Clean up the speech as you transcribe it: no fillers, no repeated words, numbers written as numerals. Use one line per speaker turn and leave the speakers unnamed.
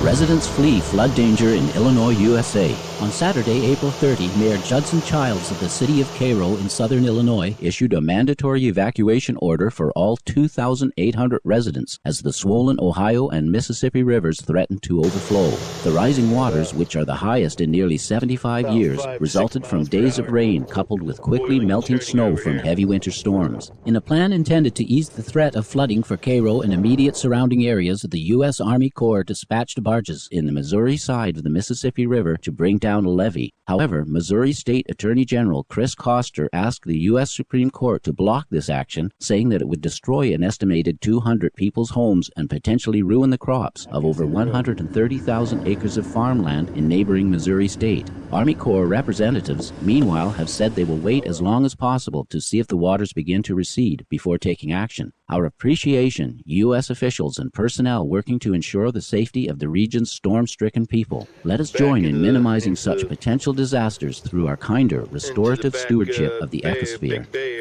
Residents flee flood danger in Illinois, USA. On Saturday, April 30, Mayor Judson Childs of the city of Cairo in southern Illinois issued a mandatory evacuation order for all 2,800 residents as the swollen Ohio and Mississippi rivers threatened to overflow. The rising waters, which are the highest in nearly 75 years, resulted from days of rain coupled with quickly melting snow from heavy winter storms. In a plan intended to ease the threat of flooding for Cairo and immediate surrounding areas, the U.S. Army Corps dispatched barges in the Missouri side of the Mississippi River to bring down a levee. However, Missouri State Attorney General Koster asked the U.S. Supreme Court to block this action, saying that it would destroy an estimated 200 people's homes and potentially ruin the crops of over 130,000 acres of farmland in neighboring Missouri State. Army Corps representatives, meanwhile, have said they will wait as long as possible to see if the waters begin to recede before taking action. Our appreciation, U.S. officials and personnel working to ensure the safety of the region's storm-stricken people. Let us join in minimizing such potential disasters through our kinder, restorative stewardship of the ecosphere.